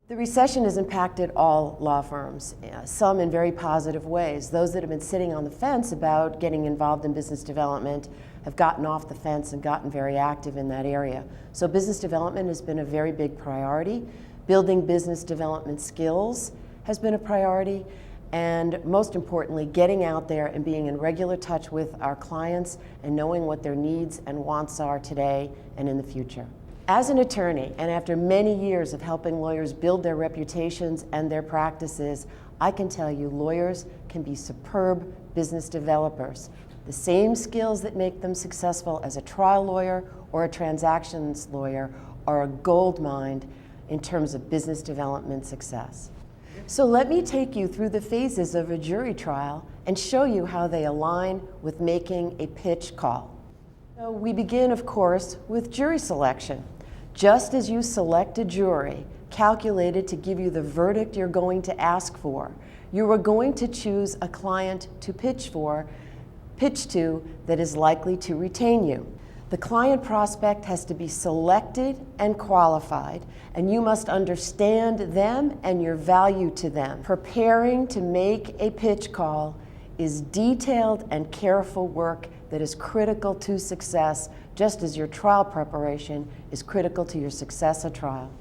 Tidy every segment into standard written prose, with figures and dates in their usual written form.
The recession has impacted all law firms, some in very positive ways. Those that have been sitting on the fence about getting involved in business development have gotten off the fence and gotten very active in that area. So business development has been a very big priority. Building business development skills has been a priority. And most importantly, getting out there and being in regular touch with our clients and knowing what their needs and wants are today and in the future. As an attorney, and after many years of helping lawyers build their reputations and their practices, I can tell you lawyers can be superb business developers. The same skills that make them successful as a trial lawyer or a transactions lawyer are a gold mine in terms of business development success. So let me take you through the phases of a jury trial and show you how they align with making a pitch call. So we begin, of course, with jury selection. Just as you select a jury calculated to give you the verdict you're going to ask for, you are going to choose a client to pitch to that is likely to retain you. The client prospect has to be selected and qualified, and you must understand them and your value to them. Preparing to make a pitch call is detailed and careful work that is critical to success, just as your trial preparation is critical to your success at trial.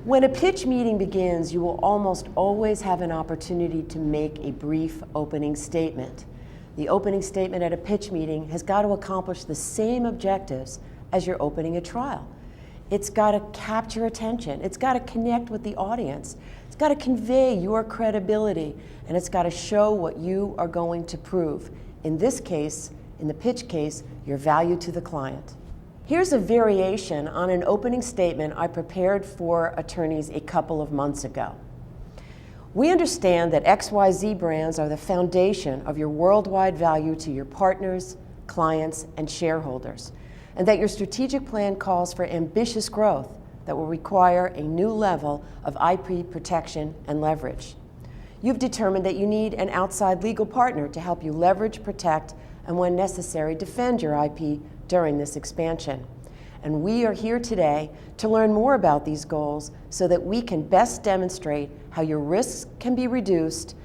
When a pitch meeting begins, you will almost always have an opportunity to make a brief opening statement. The opening statement at a pitch meeting has got to accomplish the same objectives as you're opening a trial. It's got to capture attention. It's got to connect with the audience. It's got to convey your credibility, and it's got to show what you are going to prove. In this case, in the pitch case, your value to the client. Here's a variation on an opening statement I prepared for attorneys a couple of months ago. We understand that XYZ brands are the foundation of your worldwide value to your partners, clients, and shareholders, and that your strategic plan calls for ambitious growth that will require a new level of IP protection and leverage. You've determined that you need an outside legal partner to help you leverage, protect, and when necessary, defend your IP during this expansion. And we are here today to learn more about these goals so that we can best demonstrate how your risks can be reduced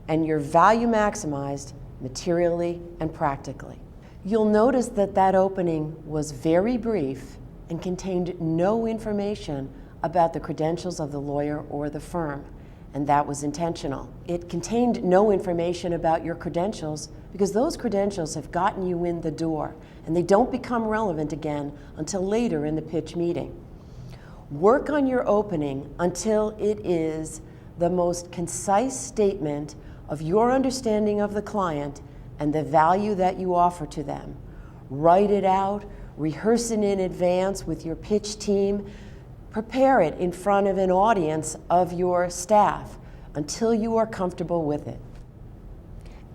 and your value maximized materially and practically. You'll notice that that opening was very brief and contained no information about the credentials of the lawyer or the firm, and that was intentional. It contained no information about your credentials because those credentials have gotten you in the door, and they don't become relevant again until later in the pitch meeting. Work on your opening until it is the most concise statement of your understanding of the client and the value that you offer to them. Write it out, rehearse it in advance with your pitch team, prepare it in front of an audience of your staff until you are comfortable with it.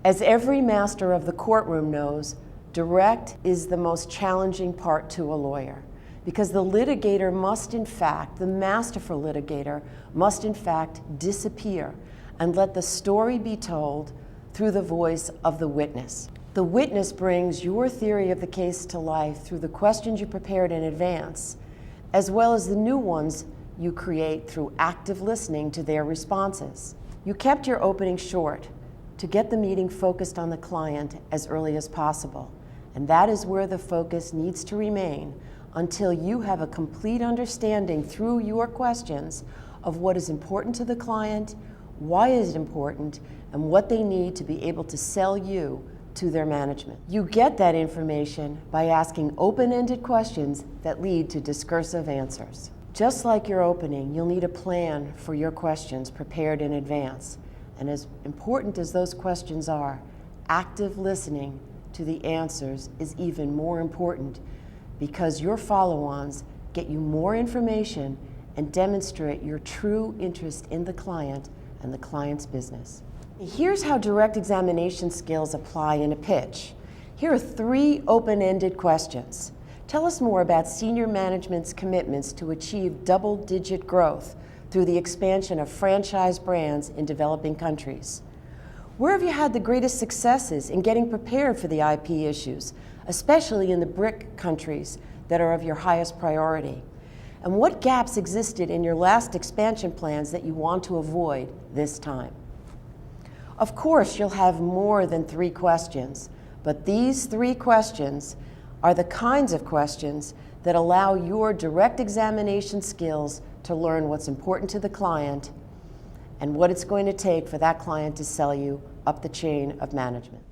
As every master of the courtroom knows, direct is the most challenging part to a lawyer, because the litigator must in fact, the masterful litigator must in fact disappear and let the story be told through the voice of the witness. The witness brings your theory of the case to life through the questions you prepared in advance, as well as the new ones you create through active listening to their responses. You kept your opening short to get the meeting focused on the client as early as possible, and that is where the focus needs to remain until you have a complete understanding through your questions of what is important to the client, why is it important, and what they need to be able to sell you to their management. You get that information by asking open-ended questions that lead to discursive answers. Just like your opening, you'll need a plan for your questions prepared in advance. And as important as those questions are, active listening to the answers is even more important, because your follow-ons get you more information and demonstrate your true interest in the client and the client's business. Here's how direct examination skills apply in a pitch. Here are 3 open-ended questions. Tell us more about senior management's commitments to achieve double-digit growth through the expansion of franchise brands in developing countries. Where have you had the greatest successes in getting prepared for the IP issues, especially in the BRIC countries that are of your highest priority? and what gaps existed in your last expansion plans that you want to avoid this time. Of course, you'll have more than 3 questions, but these 3 questions are the kinds of questions that allow your direct examination skills to learn what's important to the client and what it's going to take for that client to sell you up the chain of management.